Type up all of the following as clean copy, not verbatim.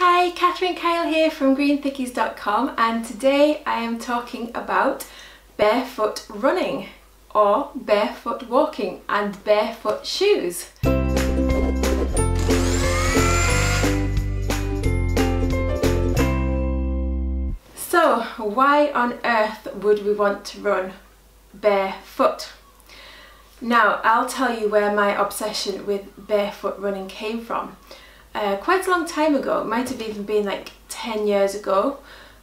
Hi, Catherine Kyle here from greenthickies.com, and today I am talking about barefoot running or barefoot walking and barefoot shoes. So why on earth would we want to run barefoot? Now I'll tell you where my obsession with barefoot running came from. Quite a long time ago, it might have even been like 10 years ago,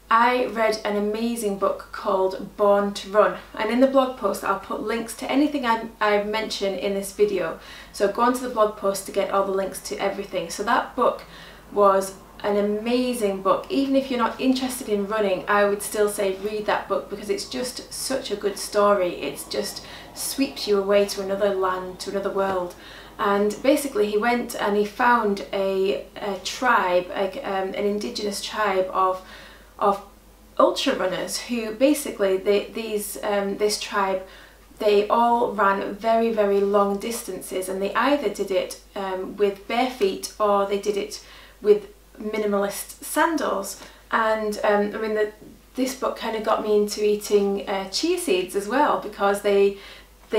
I read an amazing book called Born to Run, and in the blog post I'll put links to anything I mention in this video, so go onto the blog post to get all the links to everything. So that book was an amazing book. Even if you're not interested in running, I would still say read that book because it's just such a good story. It just sweeps you away to another land, to another world. And basically he went and he found a tribe, an indigenous tribe of ultra runners who basically, this tribe, they all ran very, very long distances, and they either did it with bare feet or they did it with minimalist sandals. And I mean, this book kind of got me into eating chia seeds as well, because they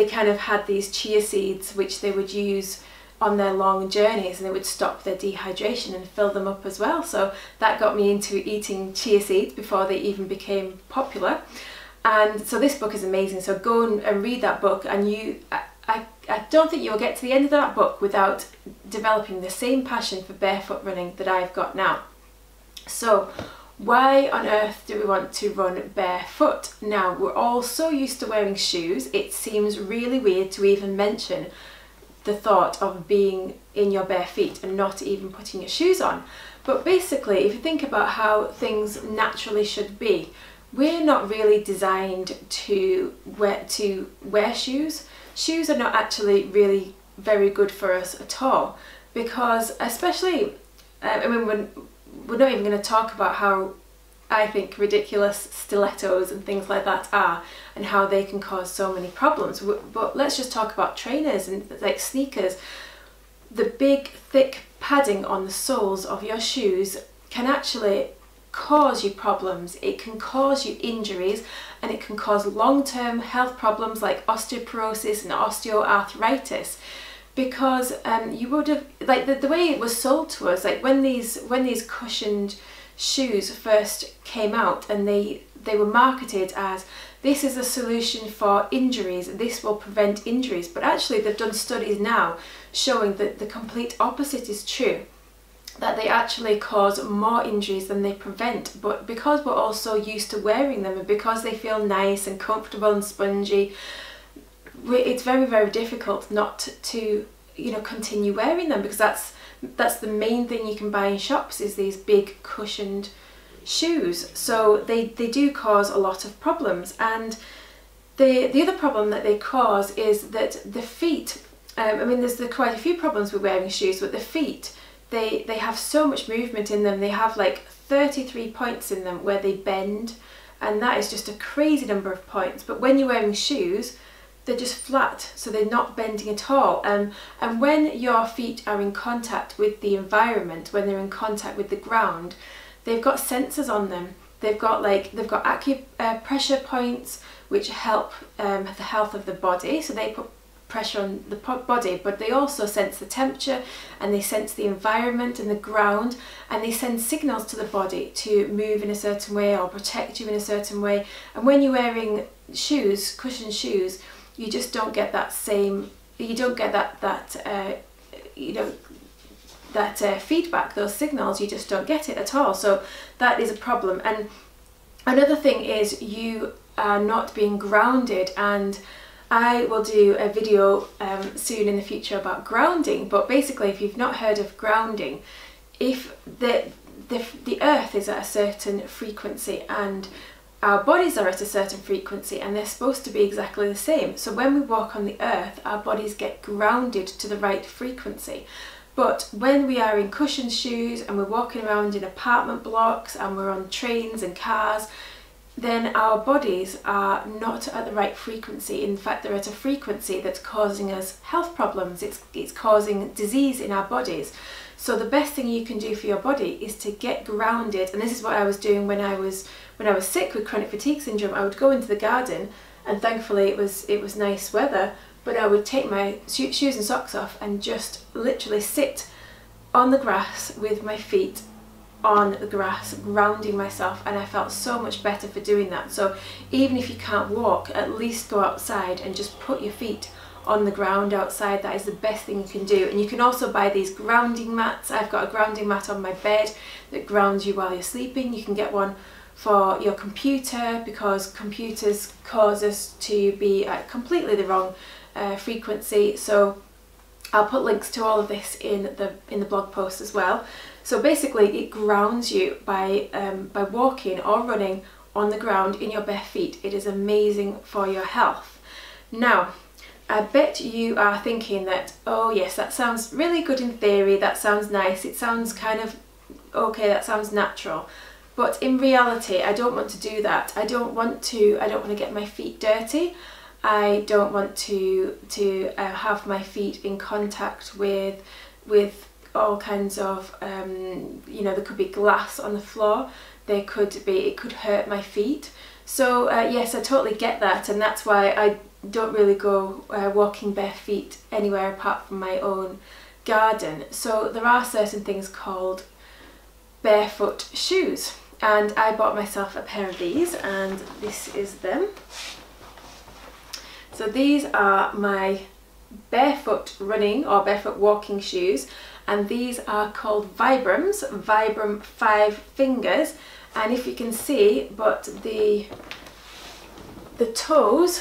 kind of had these chia seeds which they would use on their long journeys, and they would stop their dehydration and fill them up as well. So that got me into eating chia seeds before they even became popular. And so this book is amazing, so go and read that book, and I don't think you'll get to the end of that book without developing the same passion for barefoot running that I've got now. So why on earth do we want to run barefoot? Now, we're all so used to wearing shoes, it seems really weird to even mention the thought of being in your bare feet and not even putting your shoes on. But basically, if you think about how things naturally should be, we're not really designed to wear shoes. Shoes are not actually really very good for us at all, because especially, I mean, we're not even going to talk about how I think ridiculous stilettos and things like that are, and how they can cause so many problems. But let's just talk about trainers and like sneakers. The big thick padding on the soles of your shoes can actually cause you problems. It can cause you injuries, and it can cause long-term health problems like osteoporosis and osteoarthritis. Because you would have, like the way it was sold to us, like when these cushioned shoes first came out, and they were marketed as, this is a solution for injuries, this will prevent injuries, but actually they've done studies now showing that the complete opposite is true, that they actually cause more injuries than they prevent. But because we're all so used to wearing them, and because they feel nice and comfortable and spongy, it's very, very difficult not to, you know, continue wearing them, because that's the main thing you can buy in shops, is these big cushioned shoes. So they do cause a lot of problems. And the other problem that they cause is that the feet, I mean, there's quite a few problems with wearing shoes, but the feet, they have so much movement in them. They have like 33 points in them where they bend, and that is just a crazy number of points. But when you're wearing shoes, they're just flat, so they're not bending at all. And when your feet are in contact with the environment, when they're in contact with the ground, they've got sensors on them. They've got acupressure points which help the health of the body. So they put pressure on the body, but they also sense the temperature, and they sense the environment and the ground, and they send signals to the body to move in a certain way or protect you in a certain way. And when you're wearing shoes, cushioned shoes, you just don't get that same, you don't get that feedback, those signals, you just don't get it at all. So that is a problem. And another thing is you are not being grounded, and I will do a video soon in the future about grounding. But basically, if you've not heard of grounding, if the earth is at a certain frequency and our bodies are at a certain frequency, and they're supposed to be exactly the same. So when we walk on the earth, our bodies get grounded to the right frequency. But when we are in cushioned shoes and we're walking around in apartment blocks and we're on trains and cars, then our bodies are not at the right frequency. In fact, they're at a frequency that's causing us health problems. It's causing disease in our bodies. So the best thing you can do for your body is to get grounded, and this is what I was doing when I was sick with chronic fatigue syndrome. I would go into the garden, and thankfully it was nice weather, but I would take my shoes and socks off and just literally sit on the grass with my feet on the grass, grounding myself, and I felt so much better for doing that. So even if you can't walk, at least go outside and just put your feet on the ground outside. That is the best thing you can do. And you can also buy these grounding mats. I've got a grounding mat on my bed that grounds you while you're sleeping. You can get one for your computer, because computers cause us to be at completely the wrong frequency. So I'll put links to all of this in the blog post as well. So basically it grounds you by walking or running on the ground in your bare feet. It is amazing for your health. Now, I bet you are thinking that, oh yes, that sounds really good in theory, that sounds nice, it sounds kind of okay, that sounds natural. But in reality, I don't want to do that. I don't want to get my feet dirty. I don't want to have my feet in contact with all kinds of, you know, there could be glass on the floor, it could hurt my feet. So yes, I totally get that, and that's why I don't really go walking bare feet anywhere apart from my own garden. So there are certain things called barefoot shoes, and I bought myself a pair of these, and this is them. So these are my barefoot running or barefoot walking shoes, and these are called Vibrams, Vibram 5 fingers. And if you can see, but the toes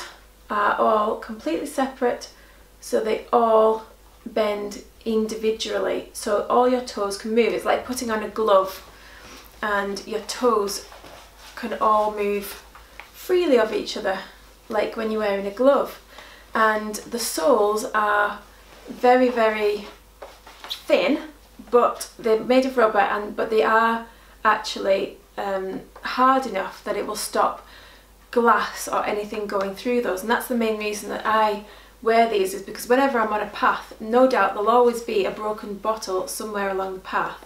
are all completely separate, so they all bend individually, so all your toes can move. It's like putting on a glove, and your toes can all move freely of each other, like when you're wearing a glove. And the soles are very, very thin, but they're made of rubber, but they are actually hard enough that it will stop glass or anything going through those. And that's the main reason that I wear these, is because whenever I'm on a path, no doubt there'll always be a broken bottle somewhere along the path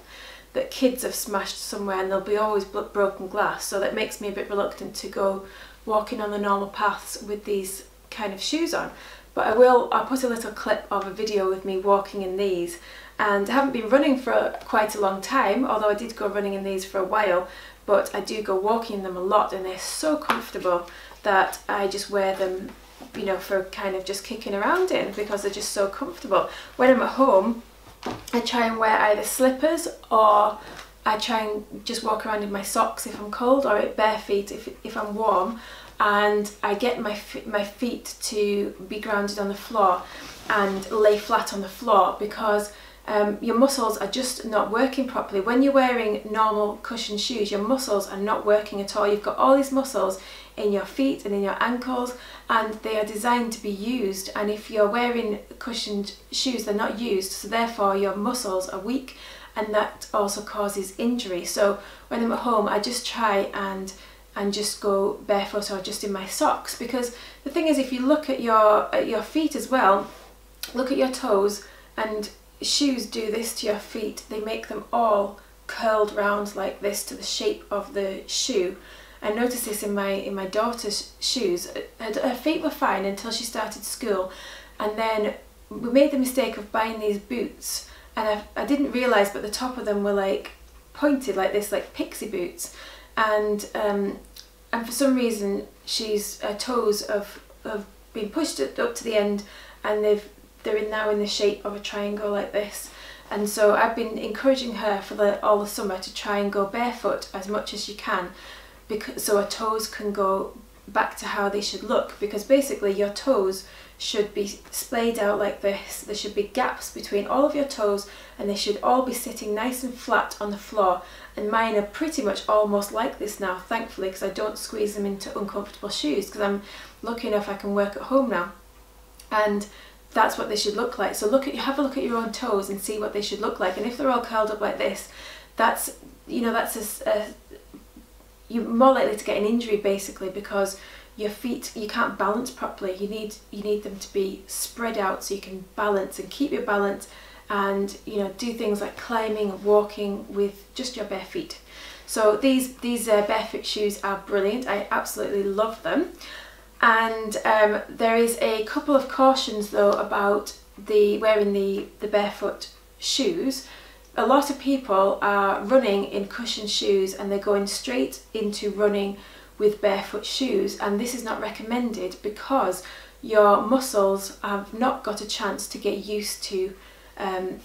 that kids have smashed somewhere, and there'll be always broken glass. So that makes me a bit reluctant to go walking on the normal paths with these kind of shoes on. But I'll put a little clip of a video with me walking in these, and I haven't been running for quite a long time, although I did go running in these for a while, but I do go walking in them a lot, and they're so comfortable that I just wear them, you know, for kind of just kicking around in, because they're just so comfortable. When I'm at home, I try and wear either slippers, or I try and just walk around in my socks if I'm cold, or bare feet if I'm warm, and I get my feet to be grounded on the floor and lay flat on the floor, because your muscles are just not working properly. When you're wearing normal cushioned shoes, your muscles are not working at all. You've got all these muscles in your feet and in your ankles, and they are designed to be used, and if you're wearing cushioned shoes, they're not used, so therefore your muscles are weak, and that also causes injury. So when I'm at home, I just try and just go barefoot or just in my socks, because the thing is, if you look at your feet as well, look at your toes, and shoes do this to your feet. They make them all curled round like this to the shape of the shoe. I noticed this in my daughter's shoes. Her feet were fine until she started school, and then we made the mistake of buying these boots, and I didn't realise, but the top of them were like pointed like this, like pixie boots, and for some reason her toes have been pushed up to the end, and they're now in the shape of a triangle like this. And so I've been encouraging her for all the summer to try and go barefoot as much as she can, so her toes can go back to how they should look, because basically your toes should be splayed out like this. There should be gaps between all of your toes, and they should all be sitting nice and flat on the floor, and mine are pretty much almost like this now, thankfully, because I don't squeeze them into uncomfortable shoes, because I'm lucky enough I can work at home now, and that's what they should look like. So have a look at your own toes and see what they should look like, and if they're all curled up like this, that's, you know, you're more likely to get an injury, basically, because your feet, you can't balance properly. You need them to be spread out so you can balance and keep your balance and do things like climbing and walking with just your bare feet. So these barefoot shoes are brilliant. I absolutely love them. And there is a couple of cautions though about wearing the barefoot shoes. A lot of people are running in cushioned shoes and they're going straight into running with barefoot shoes, and this is not recommended because your muscles have not got a chance to get used to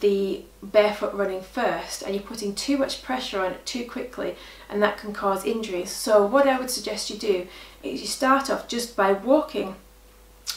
the barefoot running first, and you're putting too much pressure on it too quickly, and that can cause injuries. So what I would suggest you do is you start off just by walking.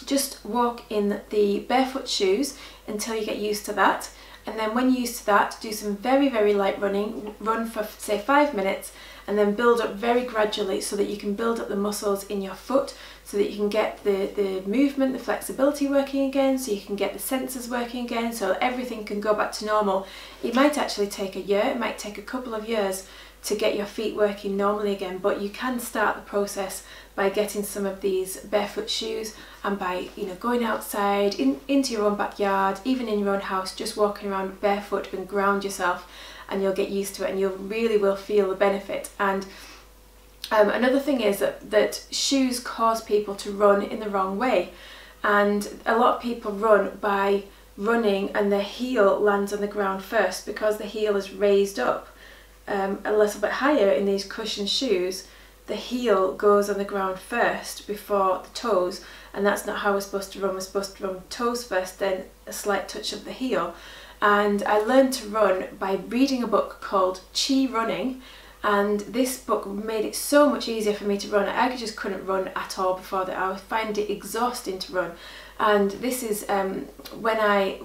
Just walk in the barefoot shoes until you get used to that, and then when you're used to that, do some very, very light running. Run for say 5 minutes, and then build up very gradually so that you can build up the muscles in your foot, so that you can get the movement, the flexibility working again, so you can get the sensors working again, so everything can go back to normal. It might actually take a year, it might take a couple of years to get your feet working normally again, but you can start the process by getting some of these barefoot shoes, and by going outside into your own backyard, even in your own house, just walking around barefoot and ground yourself, and you'll get used to it and you really will feel the benefit. And another thing is that shoes cause people to run in the wrong way, and a lot of people run by running and their heel lands on the ground first because the heel is raised up a little bit higher in these cushioned shoes. The heel goes on the ground first before the toes, and that's not how we're supposed to run. We're supposed to run toes first, then a slight touch of the heel. And I learned to run by reading a book called Chi Running, and this book made it so much easier for me to run. I just couldn't run at all before that. I would find it exhausting to run. And this is when I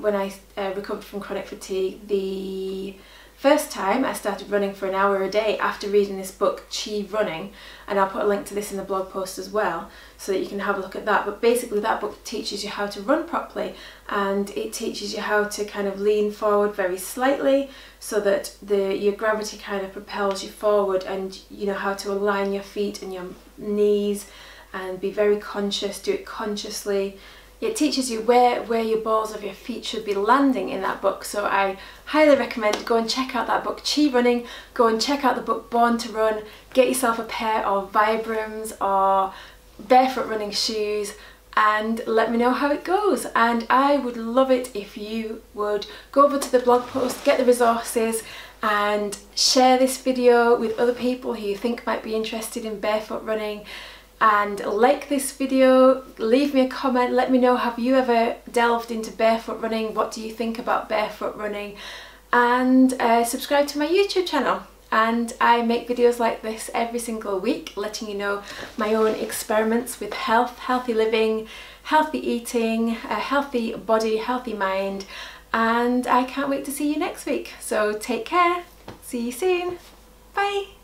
recovered from chronic fatigue, the first time I started running for an hour a day after reading this book, Chi Running, and I'll put a link to this in the blog post as well so that you can have a look at that. But basically that book teaches you how to run properly, and it teaches you how to kind of lean forward very slightly so that your gravity kind of propels you forward, and how to align your feet and your knees and be very conscious, do it consciously. It teaches you where your balls of your feet should be landing in that book. So I highly recommend go and check out that book, Chi Running. Go and check out the book Born to Run. Get yourself a pair of Vibrams or barefoot running shoes and let me know how it goes. And I would love it if you would go over to the blog post, get the resources, and share this video with other people who you think might be interested in barefoot running. And like this video, leave me a comment, let me know, have you ever delved into barefoot running, what do you think about barefoot running, and subscribe to my YouTube channel. And I make videos like this every single week, letting you know my own experiments with health, healthy living, healthy eating, a healthy body, healthy mind, and I can't wait to see you next week. So take care, see you soon, bye!